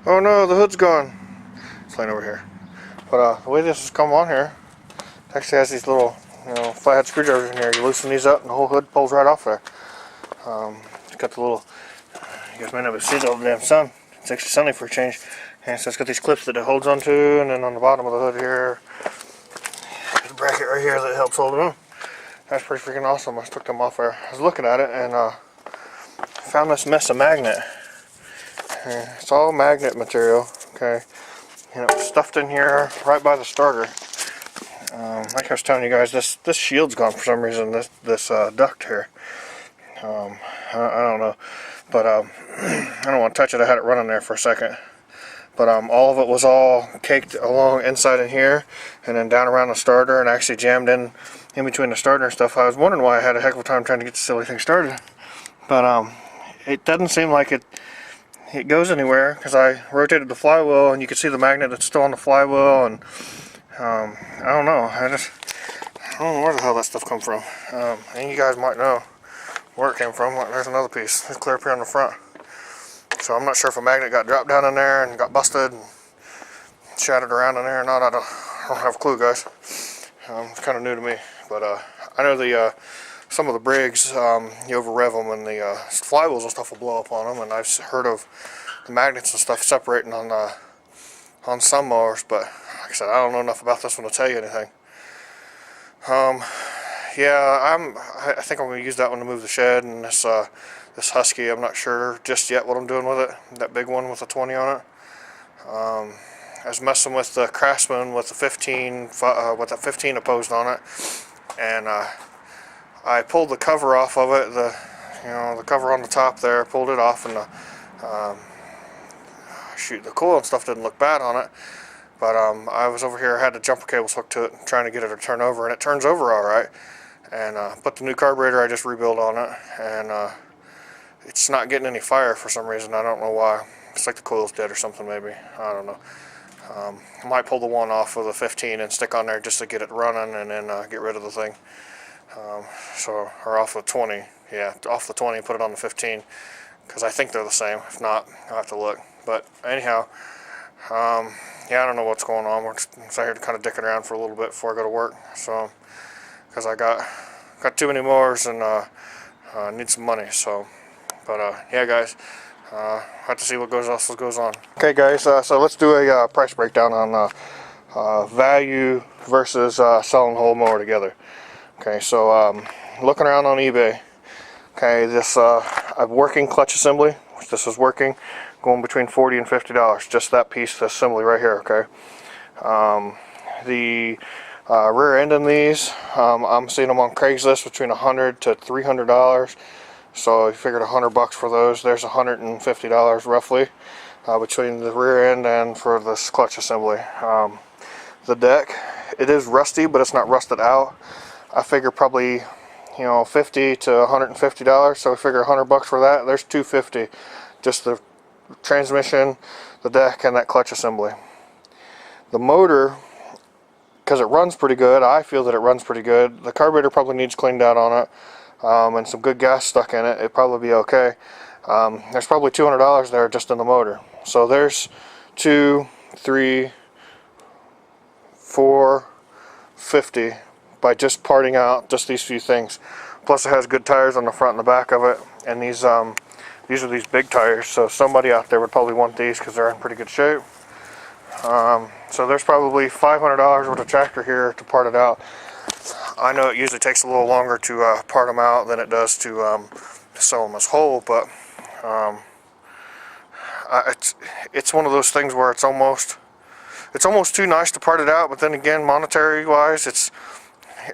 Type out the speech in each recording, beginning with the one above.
Oh no, the hood's gone. It's laying over here. But the way this has come on here, it actually has these little, flathead screwdrivers in here. You loosen these up and the whole hood pulls right off there. It's got the little, you guys might not be able to see the damn sun. It's actually sunny for a change. And so it's got these clips that it holds onto, and then on the bottom of the hood here, there's a bracket right here that helps hold it on. That's pretty freaking awesome. I took them off there. I was looking at it and found this mess of magnet. It's all magnet material, okay? And it was stuffed in here right by the starter. Like I was telling you guys, this shield's gone for some reason. This duct here. I don't know, but I don't want to touch it. I had it running there for a second. But all of it was all caked along inside in here, and then down around the starter, and actually jammed in between the starter and stuff. I was wondering why I had a heck of a time trying to get the silly thing started. But it doesn't seem like it goes anywhere, because I rotated the flywheel and you can see the magnet that's still on the flywheel, and I don't know. I don't know where the hell that stuff come from. And you guys might know where it came from. There's another piece. It's clear up here on the front. So I'm not sure if a magnet got dropped down in there and got busted and shattered around in there or not. I don't have a clue, guys. It's kind of new to me, but I know some of the Briggs, you over rev them and the flywheels and stuff will blow up on them, and I've heard of the magnets and stuff separating on some mowers, but like I said, I don't know enough about this one to tell you anything. Yeah, I think I'm going to use that one to move the shed, and this Husky, I'm not sure just yet what I'm doing with it. That big one with the 20 on it. I was messing with the Craftsman with the 15, with the 15 opposed on it, and I pulled the cover off of it. The cover on the top there, pulled it off, and the coil and stuff didn't look bad on it. But I was over here, I had the jumper cables hooked to it, trying to get it to turn over, and it turns over all right. And put the new carburetor I just rebuilt on it, and it's not getting any fire for some reason. I don't know why. It's like the coil's dead or something, maybe. I don't know. I might pull the one off of the 15 and stick on there just to get it running, and then get rid of the thing. Or off the 20. Yeah, off the 20, put it on the 15, because I think they're the same. If not, I'll have to look. But anyhow, yeah, I don't know what's going on. We're just here kind of dicking around for a little bit before I go to work. So, because I got too many mowers and need some money. So, but yeah, guys, have to see what else goes on. Okay, guys, so let's do a price breakdown on value versus selling the whole mower together. Okay, so looking around on eBay. Okay, this a working clutch assembly, which this is working, going between $40 and $50. Just that piece, the assembly right here. Okay, the rear end in these, I'm seeing them on Craigslist between $100 to $300. So you figured $100 for those. There's $150 roughly between the rear end and for this clutch assembly. The deck, it is rusty, but it's not rusted out. I figure probably, $50 to $150. So I figure $100 for that. There's $250. Just the transmission, the deck, and that clutch assembly. The motor, because it runs pretty good, I feel that it runs pretty good. The carburetor probably needs cleaned out on it, and some good gas stuck in it. It'd probably be okay. There's probably $200 there just in the motor. So there's 2, 3, 4, 50 by just parting out just these few things. Plus it has good tires on the front and the back of it, and these are these big tires, so somebody out there would probably want these because they're in pretty good shape. So there's probably $500 worth of tractor here to part it out. I know it usually takes a little longer to part them out than it does to sell them as whole, but it's one of those things where it's almost too nice to part it out, but then again, monetary wise,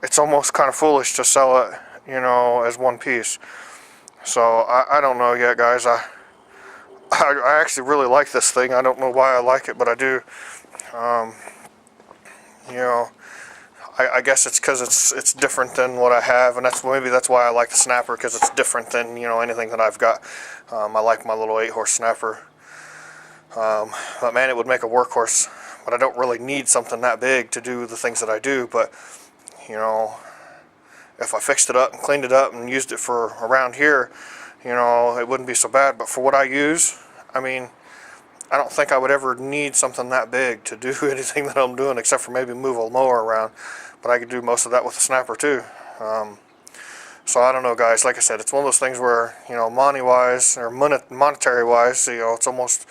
it's almost kind of foolish to sell it, as one piece. So I don't know yet, guys. I actually really like this thing. I don't know why I like it, but I do. I guess it's because it's different than what I have, and maybe that's why I like the Snapper, because it's different than anything that I've got. I like my little 8-horse Snapper. But man, it would make a workhorse. But I don't really need something that big to do the things that I do. But if I fixed it up and cleaned it up and used it for around here, it wouldn't be so bad. But for what I use, I mean, I don't think I would ever need something that big to do anything that I'm doing, except for maybe move a mower around. But I could do most of that with a snapper too. So I don't know, guys. Like I said, it's one of those things where, you know, money-wise or monetary-wise, you know, it's almost,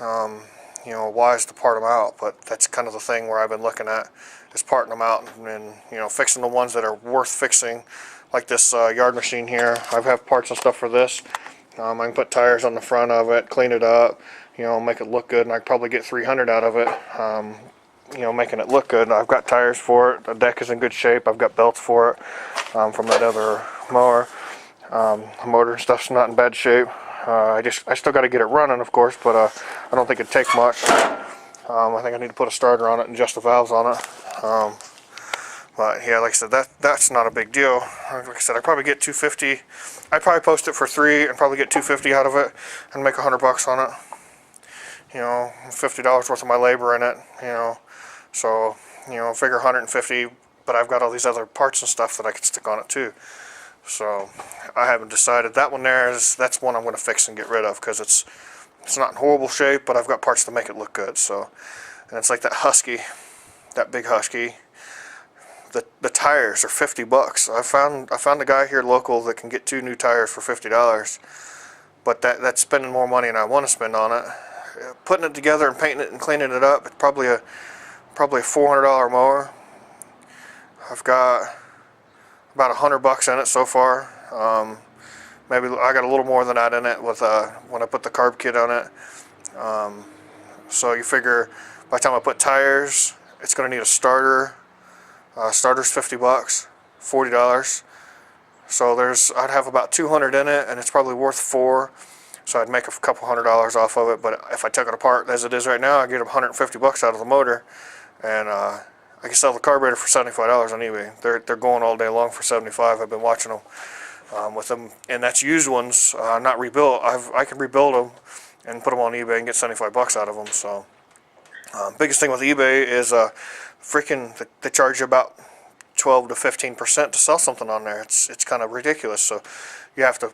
you know, wise to part them out. But that's kind of the thing where I've been looking at, is parting them out and you know, fixing the ones that are worth fixing, like this yard machine here. I have parts and stuff for this. I can put tires on the front of it, clean it up, you know, make it look good, and I could probably get 300 out of it. You know, making it look good. I've got tires for it. The deck is in good shape. I've got belts for it from that other mower. The motor and stuff's not in bad shape. I still got to get it running, of course, but I don't think it'd take much. I think I need to put a starter on it and adjust the valves on it. But yeah, like I said, that's not a big deal. Like I said, I probably get $250. I'd probably post it for $3 and probably get $250 out of it and make $100 on it. You know, $50 worth of my labor in it. You know. So, you know, figure 150, but I've got all these other parts and stuff that I can stick on it too. So, I haven't decided. That one there that's one I'm going to fix and get rid of, because it's not in horrible shape, but I've got parts to make it look good. So, and it's like that Husky, that big Husky. The tires are $50. I found a guy here local that can get 2 new tires for $50, but that's spending more money than I want to spend on it. Putting it together and painting it and cleaning it up, it's probably a $400 mower. I've got about $100 in it so far. Maybe I got a little more than that in it with when I put the carb kit on it. So you figure by the time I put tires, it's going to need a starter. Starter's $50, $40. So I'd have about 200 in it, and it's probably worth $4. So I'd make a couple $100 off of it. But if I took it apart as it is right now, I get $150 out of the motor. And I can sell the carburetor for $75 on eBay. They're going all day long for $75. I've been watching them with them, and that's used ones, not rebuilt. I can rebuild them and put them on eBay and get $75 out of them. So biggest thing with eBay is they charge you about 12 to 15% to sell something on there. It's kind of ridiculous. So you have to,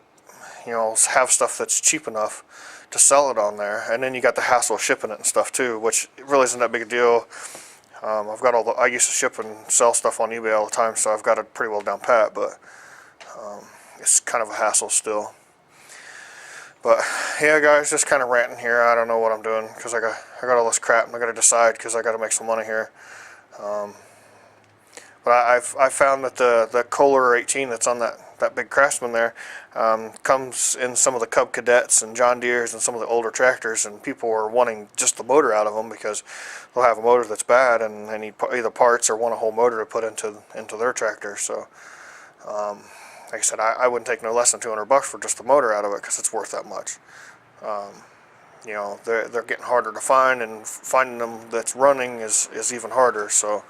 you know, have stuff that's cheap enough to sell it on there, and then you got the hassle of shipping it and stuff too, which really isn't that big a deal. I've got I used to ship and sell stuff on eBay all the time, so I've got it pretty well down pat, but it's kind of a hassle still. But yeah, guys, just kind of ranting here. I don't know what I'm doing, because I got all this crap and I got to decide, because I got to make some money here. But I found that the Kohler 18 that's on that big Craftsman there comes in some of the Cub Cadets and John Deeres and some of the older tractors, and people are wanting just the motor out of them because they'll have a motor that's bad and they need either parts or want a whole motor to put into their tractor. So like I said, I wouldn't take no less than $200 for just the motor out of it, because it's worth that much. You know, they're getting harder to find, and finding them that's running is even harder. So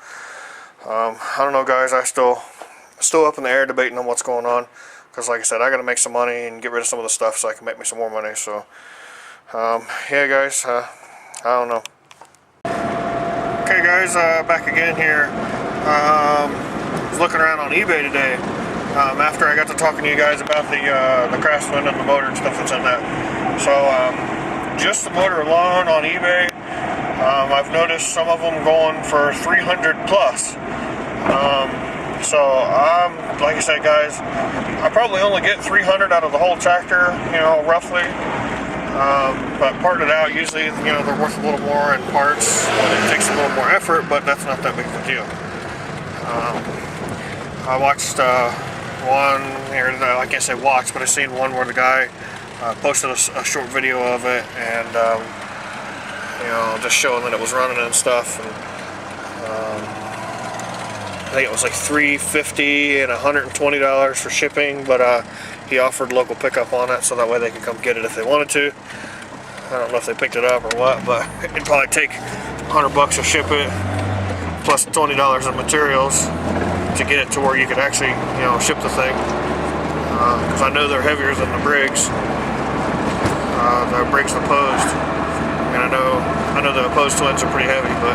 I don't know, guys. I still up in the air debating on what's going on, because like I said, I got to make some money and get rid of some of the stuff so I can make me some more money. So yeah, guys, I don't know. Okay, guys, back again here. Was looking around on eBay today after I got to talking to you guys about the Craftsman and the motor and stuff that's in that. So just the motor alone on eBay, I've noticed some of them going for 300 plus. So like I said, guys, I probably only get 300 out of the whole tractor, you know, roughly. But parting it out, usually, you know, they're worth a little more in parts. It takes a little more effort, but that's not that big of a deal. I watched one, or I can't say watch, but I seen one where the guy posted a short video of it, and you know, just showing that it was running and stuff. And I think it was like $350 and $120 for shipping, but he offered local pickup on it, so that way they could come get it if they wanted to. I don't know if they picked it up or what, but it'd probably take $100 to ship it, plus $20 in materials to get it to where you could actually, you know, ship the thing. Because I know they're heavier than the Briggs. The Briggs opposed, and I know the opposed twins are pretty heavy, but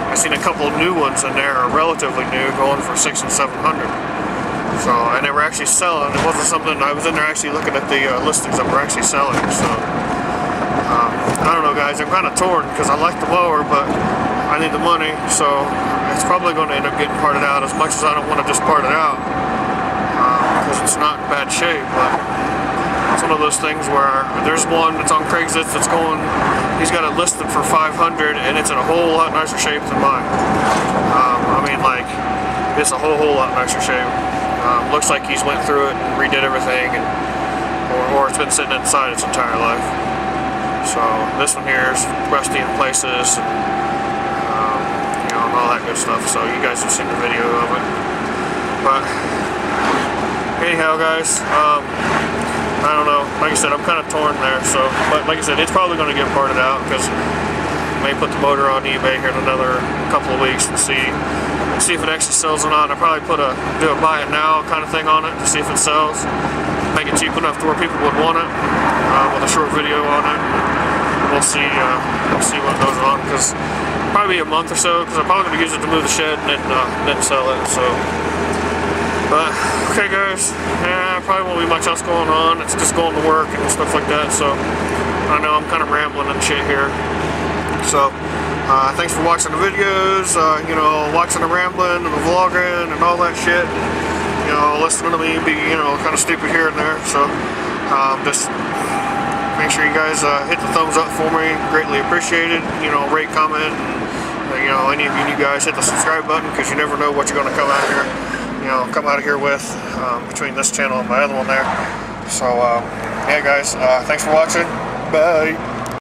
I've seen a couple of new ones in there, relatively new, going for $600 and $700. So, and they were actually selling. It wasn't something, I was in there actually looking at the listings that were actually selling. So I don't know, guys. I'm kind of torn because I like the mower, but I need the money, so it's probably going to end up getting parted out. As much as I don't want to just part it out, because it's not in bad shape, but it's one of those things where there's one that's on Craigslist that's going, he's got it listed for $500, and it's in a whole lot nicer shape than mine. I mean, like, it's a whole lot nicer shape. Looks like he's went through it and redid everything, and or it's been sitting inside its entire life. So this one here is rusty in places, and, you know, and all that good stuff. So you guys have seen the video of it. But anyhow, guys, I don't know. Like I said, I'm kind of torn there. So, but like I said, it's probably going to get parted out because I may put the motor on eBay here in another couple of weeks and see if it actually sells or not. I'll probably do a buy it now kind of thing on it to see if it sells. Make it cheap enough to where people would want it, with a short video on it. We'll see what goes on, because probably a month or so, because I'm probably going to use it to move the shed and then sell it. So, but okay, guys, yeah, probably won't be much else going on. It's just going to work and stuff like that. So I know I'm kind of rambling and shit here. So thanks for watching the videos. You know, watching the rambling and the vlogging and all that shit. You know, listening to me be, you know, kind of stupid here and there. So just make sure you guys hit the thumbs up for me. Greatly appreciated. You know, rate, comment, and you know, any of you new guys hit the subscribe button, because you never know what you're going to come out here. You know, come out of here with between this channel and my other one there. So yeah, guys, thanks for watching. Bye.